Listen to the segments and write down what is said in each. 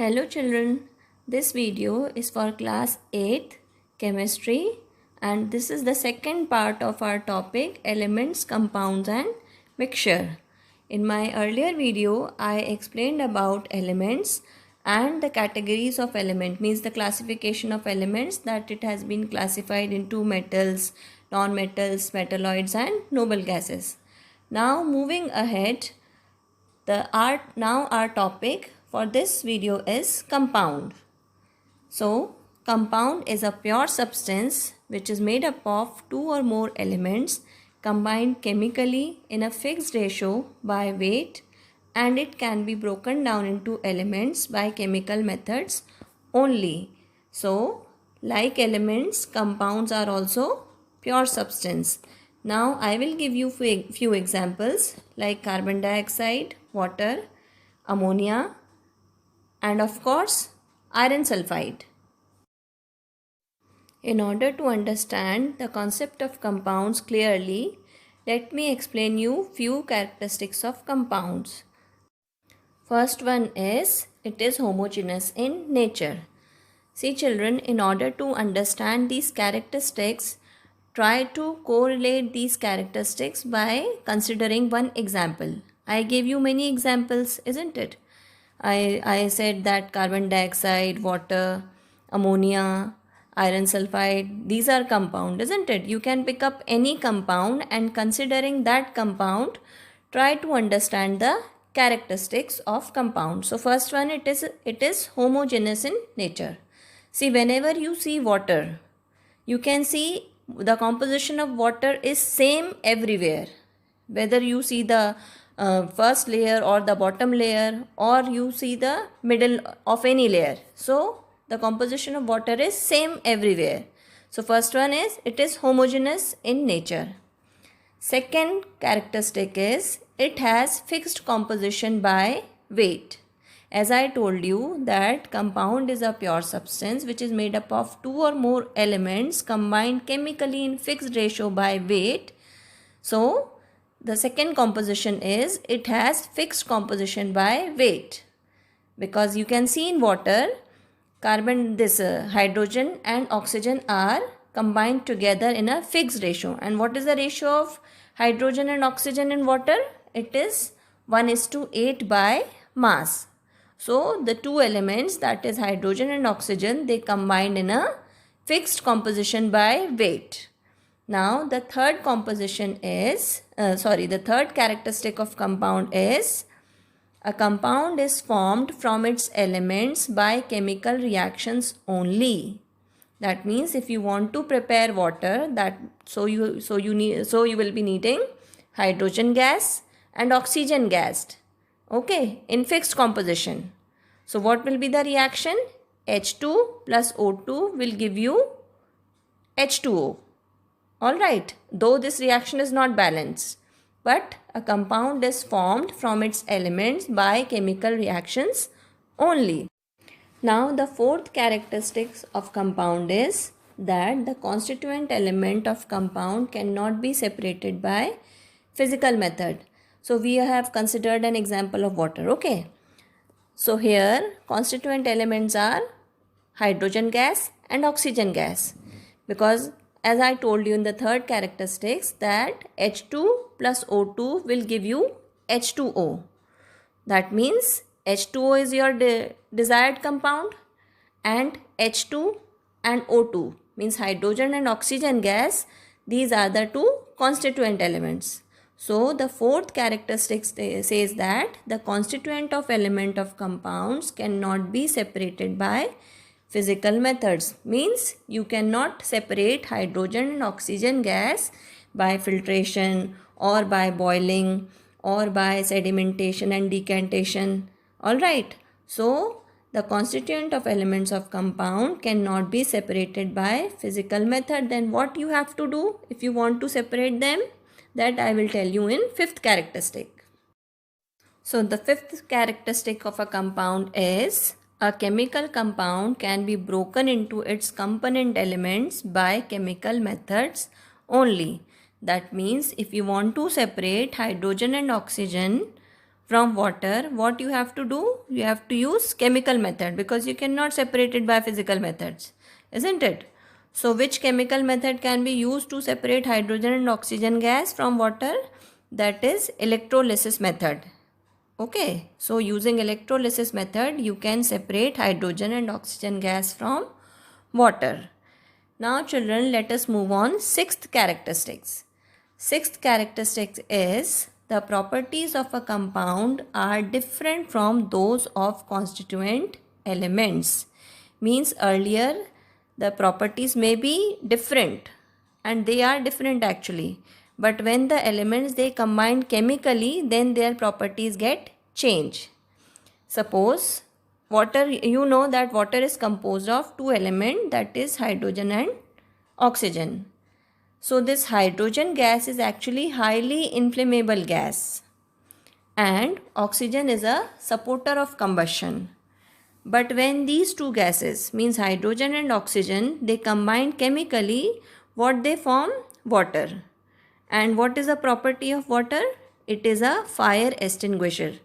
Hello children, this video is for class 8th chemistry and this is the second part of our topic elements, compounds and mixture. In my earlier video, I explained about elements and the categories of element, means the classification of elements, that it has been classified into metals, non-metals, metalloids and noble gases. Now moving ahead, our topic for this video is compound. So compound is a pure substance which is made up of two or more elements combined chemically in a fixed ratio by weight, and it can be broken down into elements by chemical methods only. So like elements, compounds are also pure substance. Now I will give you few examples like carbon dioxide, water, ammonia and of course iron sulfide. In order to understand the concept of compounds clearly, let me explain you few characteristics of compounds. First one is it is homogeneous in nature. See children, in order to understand these characteristics, try to correlate these characteristics by considering one example. I gave you many examples, isn't it? I said that carbon dioxide, water, ammonia, iron sulfide, these are compound, isn't it? You can pick up any compound and considering that compound, try to understand the characteristics of compound. So first one, it is homogeneous in nature. See, whenever you see water, you can see the composition of water is same everywhere. Whether you see the first layer or the bottom layer, or you see the middle of any layer. So the composition of water is same everywhere. So first one is it is homogeneous in nature. Second characteristic is it has fixed composition by weight. As I told you that compound is a pure substance which is made up of two or more elements combined chemically in fixed ratio by weight. So the second composition is it has fixed composition by weight, because you can see in water hydrogen and oxygen are combined together in a fixed ratio. And what is the ratio of hydrogen and oxygen in water? It is 1:8 by mass. So the two elements, that is hydrogen and oxygen, they combined in a fixed composition by weight. Now the third characteristic of compound is a compound is formed from its elements by chemical reactions only. That means if you want to prepare water, you will be needing hydrogen gas and oxygen gas, okay, in fixed composition. So what will be the reaction? H2 plus O2 will give you H2O. Alright, though this reaction is not balanced, but a compound is formed from its elements by chemical reactions only. Now the fourth characteristic of compound is that the constituent element of compound cannot be separated by physical method. So we have considered an example of water, okay. So here constituent elements are hydrogen gas and oxygen gas, because as I told you in the third characteristics that H2 plus O2 will give you H2O. That means H2O is your desired compound and H2 and O2 means hydrogen and oxygen gas. These are the two constituent elements. So the fourth characteristic says that the constituent of element of compounds cannot be separated by physical methods. Means you cannot separate hydrogen and oxygen gas by filtration or by boiling or by sedimentation and decantation. Alright. So the constituent of elements of compound cannot be separated by physical method. Then what you have to do if you want to separate them? That I will tell you in fifth characteristic. So the fifth characteristic of a compound is a chemical compound can be broken into its component elements by chemical methods only. That means if you want to separate hydrogen and oxygen from water, what you have to do? You have to use chemical method because you cannot separate it by physical methods, isn't it? So which chemical method can be used to separate hydrogen and oxygen gas from water? That is electrolysis method. Okay, so using electrolysis method, you can separate hydrogen and oxygen gas from water. Now children, let us move on. Sixth characteristics. Sixth characteristic is the properties of a compound are different from those of constituent elements. Means earlier the properties may be different, and they are different actually. But when the elements they combine chemically, then their properties get changed. Suppose water, you know that water is composed of two elements, that is hydrogen and oxygen. So this hydrogen gas is actually highly inflammable gas, and oxygen is a supporter of combustion. But when these two gases, means hydrogen and oxygen, they combine chemically, what they form? Water. And what is the property of water? It is a fire extinguisher.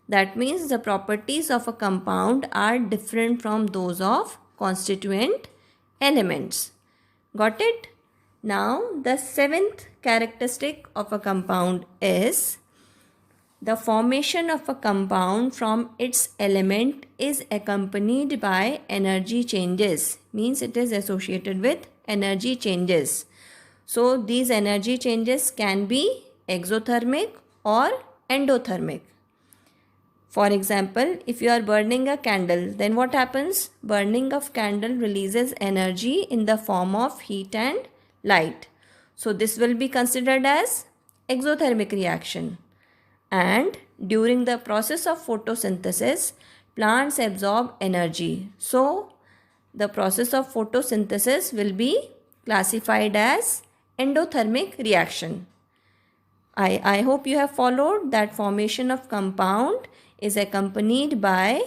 That means the properties of a compound are different from those of constituent elements. Got it? Now the seventh characteristic of a compound is the formation of a compound from its element is accompanied by energy changes. Means it is associated with energy changes. So these energy changes can be exothermic or endothermic. For example, if you are burning a candle, then what happens? Burning of candle releases energy in the form of heat and light. So this will be considered as exothermic reaction. And during the process of photosynthesis, plants absorb energy. So the process of photosynthesis will be classified as endothermic reaction. I hope you have followed that formation of compound is accompanied by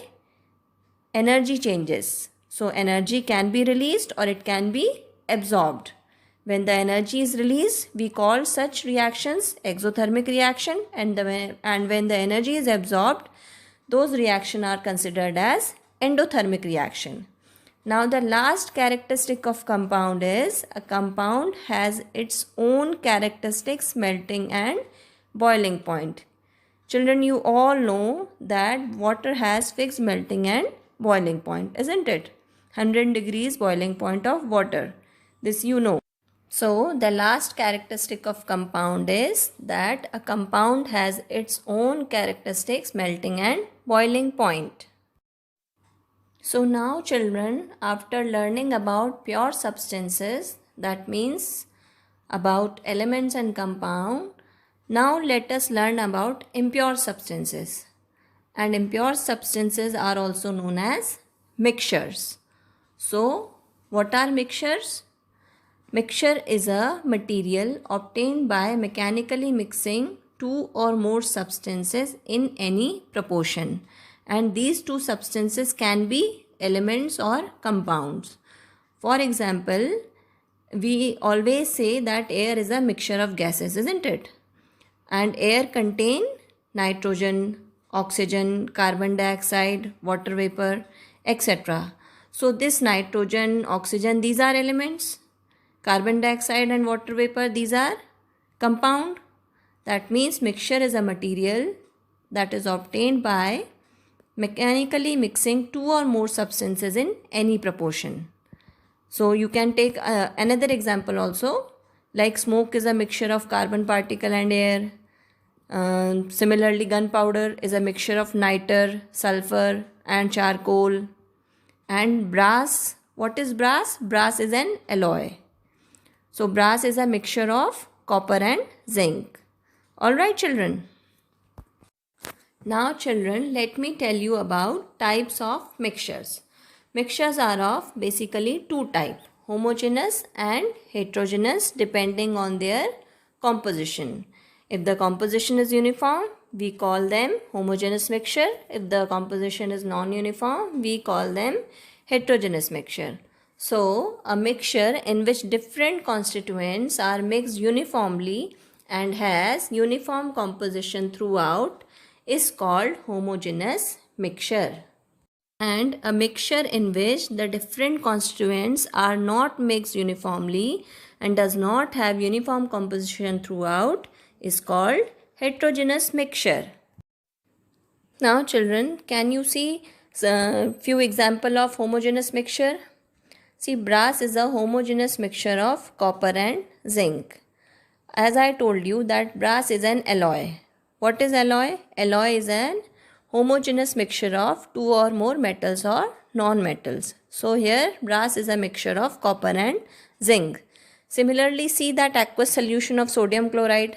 energy changes. So energy can be released or it can be absorbed. When the energy is released, we call such reactions exothermic reaction, and when the energy is absorbed, those reactions are considered as endothermic reaction. Now the last characteristic of compound is a compound has its own characteristics melting and boiling point. Children, you all know that water has fixed melting and boiling point, isn't it? 100 degrees boiling point of water. This you know. So the last characteristic of compound is that a compound has its own characteristics melting and boiling point. So now children, after learning about pure substances, that means about elements and compound, now let us learn about impure substances. And impure substances are also known as mixtures. So what are mixtures? Mixture is a material obtained by mechanically mixing two or more substances in any proportion. And these two substances can be elements or compounds. For example, we always say that air is a mixture of gases, isn't it? And air contains nitrogen, oxygen, carbon dioxide, water vapor, etc. So this nitrogen, oxygen, these are elements. Carbon dioxide and water vapor, these are compound. That means mixture is a material that is obtained by mechanically mixing two or more substances in any proportion. So you can take another example also, like smoke is a mixture of carbon particle and air. Similarly, gunpowder is a mixture of niter, sulfur and charcoal. And brass, what is brass? Brass is an alloy. So brass is a mixture of copper and zinc. Alright children. Now children, let me tell you about types of mixtures. Mixtures are of basically two types, homogeneous and heterogeneous, depending on their composition. If the composition is uniform, we call them homogeneous mixture. If the composition is non-uniform, we call them heterogeneous mixture. So a mixture in which different constituents are mixed uniformly and has uniform composition throughout is called homogeneous mixture. And a mixture in which the different constituents are not mixed uniformly and does not have uniform composition throughout is called heterogeneous mixture. Now children, can you see a few example of homogeneous mixture? See, brass is a homogeneous mixture of copper and zinc. As I told you that brass is an alloy. What is alloy? Alloy is an homogeneous mixture of two or more metals or non-metals. So here brass is a mixture of copper and zinc. Similarly, see that aqueous solution of sodium chloride.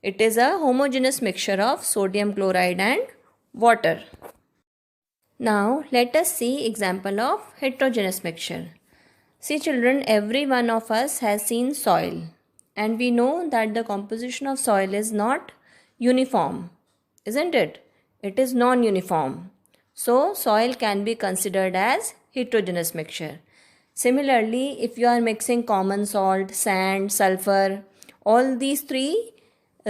It is a homogeneous mixture of sodium chloride and water. Now let us see example of heterogeneous mixture. See children, every one of us has seen soil and we know that the composition of soil is not uniform, isn't it? It is non-uniform. So soil can be considered as heterogeneous mixture. Similarly, if you are mixing common salt, sand, sulfur, all these three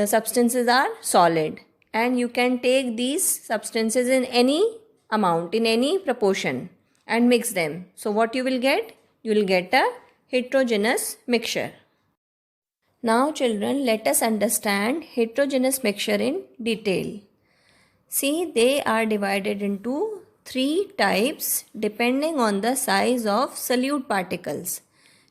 substances are solid and you can take these substances in any amount, in any proportion and mix them. So what you will get? You will get a heterogeneous mixture. Now children, let us understand heterogeneous mixture in detail. See, they are divided into three types depending on the size of solute particles.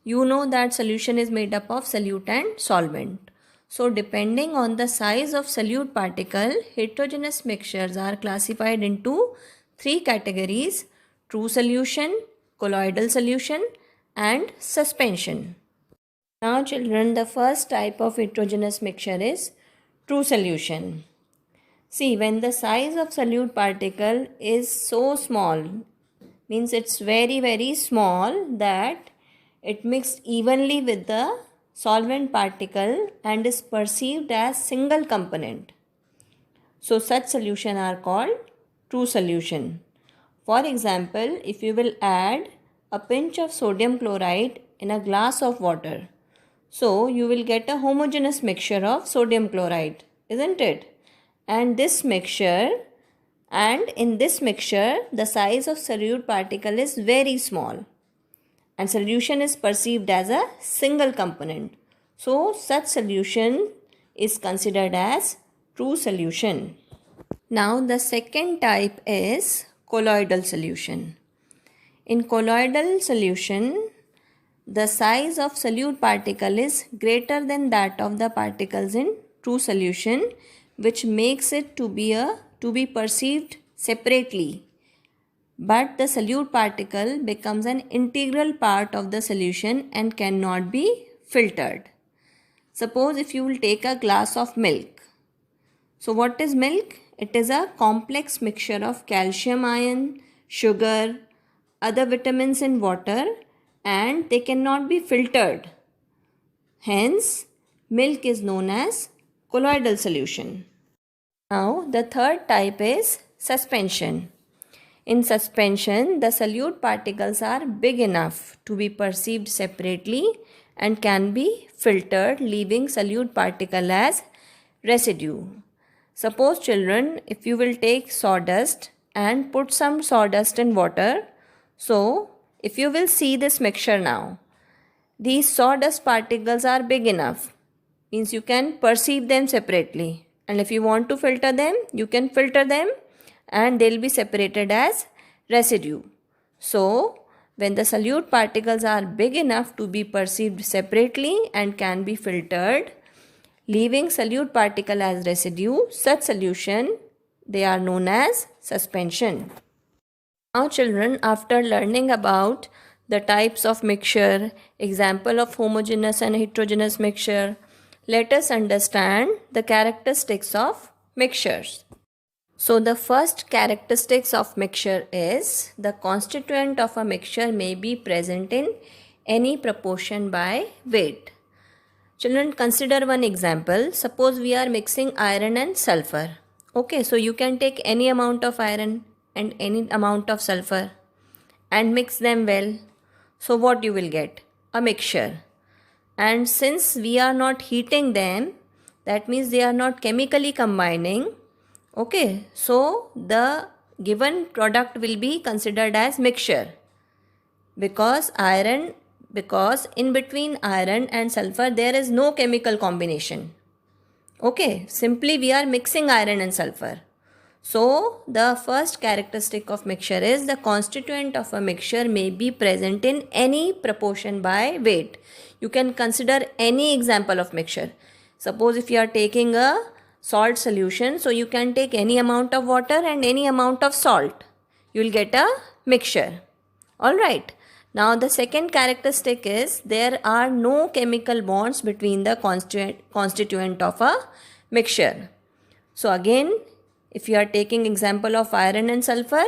You know that solution is made up of solute and solvent. So depending on the size of solute particle, heterogeneous mixtures are classified into three categories: true solution, colloidal solution and suspension. Now children, the first type of heterogeneous mixture is true solution. See, when the size of solute particle is so small, means it's very small, that it mixed evenly with the solvent particle and is perceived as single component. So such solution are called true solution. For example, if you will add a pinch of sodium chloride in a glass of water, so you will get a homogeneous mixture of sodium chloride, isn't it? And in this mixture the size of solute particle is very small and solution is perceived as a single component. So such solution is considered as true solution. Now the second type is colloidal solution. In colloidal solution, the size of solute particle is greater than that of the particles in true solution, which makes it to be perceived separately. But the solute particle becomes an integral part of the solution and cannot be filtered. Suppose if you will take a glass of milk. So what is milk? It is a complex mixture of calcium ion, sugar, other vitamins in water, and they cannot be filtered. Hence, milk is known as colloidal solution. Now, the third type is suspension. In suspension, the solute particles are big enough to be perceived separately and can be filtered, leaving solute particle as residue. Suppose children, if you will take sawdust and put some sawdust in water, so if you will see this mixture now, these sawdust particles are big enough, means you can perceive them separately, and if you want to filter them, you can filter them and they will be separated as residue. So when the solute particles are big enough to be perceived separately and can be filtered, leaving solute particle as residue, such solution, they are known as suspension. Now children, after learning about the types of mixture, example of homogeneous and heterogeneous mixture, let us understand the characteristics of mixtures. So the first characteristics of mixture is the constituent of a mixture may be present in any proportion by weight. Children, consider one example. Suppose we are mixing iron and sulfur. Okay, so you can take any amount of iron and any amount of sulfur and mix them well. So what you will get? A mixture. And since we are not heating them, that means they are not chemically combining. Okay, so the given product will be considered as mixture because in between iron and sulfur there is no chemical combination. Okay, simply we are mixing iron and sulfur. So the first characteristic of mixture is the constituent of a mixture may be present in any proportion by weight. You can consider any example of mixture. Suppose if you are taking a salt solution, so you can take any amount of water and any amount of salt. You will get a mixture. Alright. Now the second characteristic is there are no chemical bonds between the constituent of a mixture. So again, if you are taking example of iron and sulfur,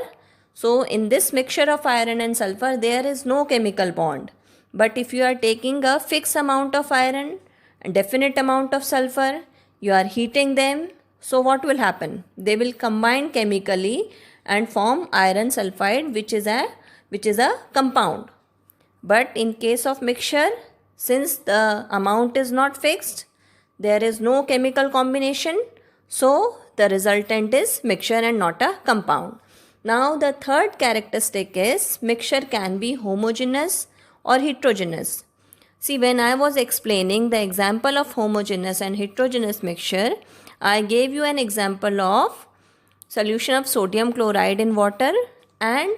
so in this mixture of iron and sulfur there is no chemical bond. But if you are taking a fixed amount of iron and definite amount of sulfur, you are heating them, so what will happen? They will combine chemically and form iron sulfide, which is a compound. But in case of mixture, since the amount is not fixed, there is no chemical combination, so the resultant is mixture and not a compound. Now the third characteristic is mixture can be homogeneous or heterogeneous. See, when I was explaining the example of homogeneous and heterogeneous mixture, I gave you an example of solution of sodium chloride in water and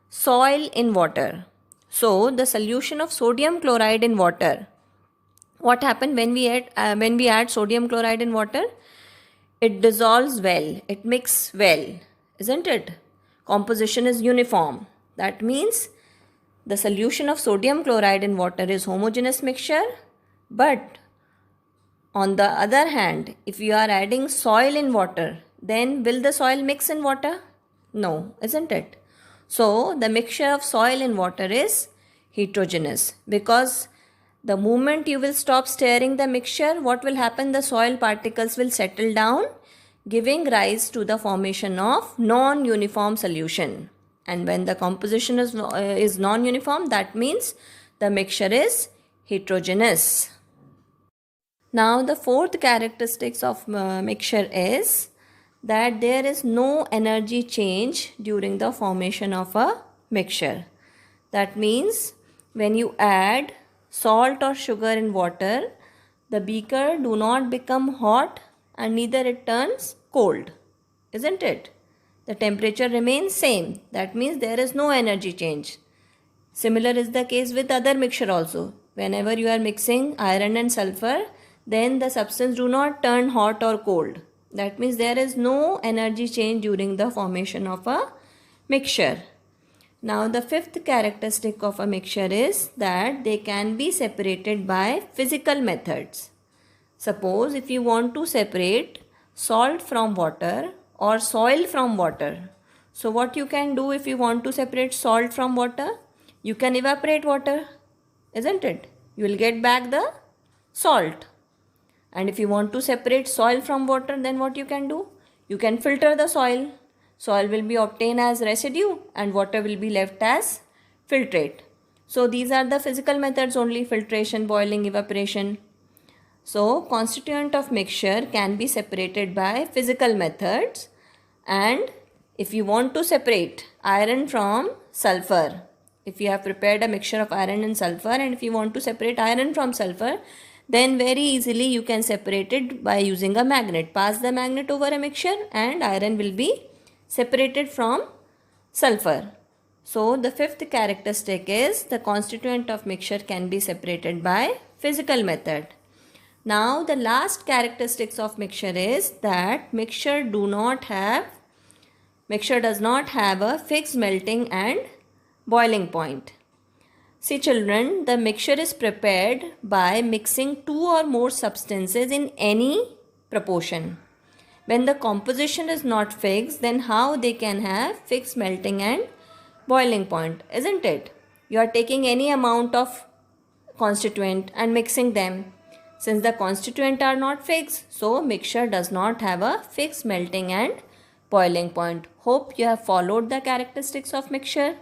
soil in water. So the solution of sodium chloride in water, what happened when we add sodium chloride in water? It dissolves well, it mixes well, isn't it? Composition is uniform. That means the solution of sodium chloride in water is homogeneous mixture. But on the other hand, if you are adding soil in water, then will the soil mix in water? No, isn't it? So the mixture of soil and water is heterogeneous because the moment you will stop stirring the mixture, what will happen? The soil particles will settle down, giving rise to the formation of non-uniform solution. And when the composition is non-uniform, that means the mixture is heterogeneous. Now the fourth characteristics of mixture is that there is no energy change during the formation of a mixture. That means when you add salt or sugar in water, the beaker do not become hot and neither it turns cold, isn't it? The temperature remains same. That means there is no energy change. Similar is the case with other mixture also. Whenever you are mixing iron and sulfur, then the substance do not turn hot or cold. That means there is no energy change during the formation of a mixture. Now the fifth characteristic of a mixture is that they can be separated by physical methods. Suppose if you want to separate salt from water or soil from water. So what you can do if you want to separate salt from water? You can evaporate water, isn't it? You will get back the salt. And if you want to separate soil from water, then what you can do? You can filter the soil. Soil will be obtained as residue and water will be left as filtrate. So these are the physical methods only: filtration, boiling, evaporation. So constituent of mixture can be separated by physical methods. And if you want to separate iron from sulfur, if you have prepared a mixture of iron and sulfur and if you want to separate iron from sulfur, then very easily you can separate it by using a magnet. Pass the magnet over a mixture and iron will be separated from sulfur. So the fifth characteristic is the constituent of mixture can be separated by physical method. Now the last characteristics of mixture is that mixture does not have a fixed melting and boiling point. See children, the mixture is prepared by mixing two or more substances in any proportion. When the composition is not fixed, then how they can have fixed melting and boiling point, isn't it? You are taking any amount of constituent and mixing them. Since the constituent are not fixed, so mixture does not have a fixed melting and boiling point. Hope you have followed the characteristics of mixture.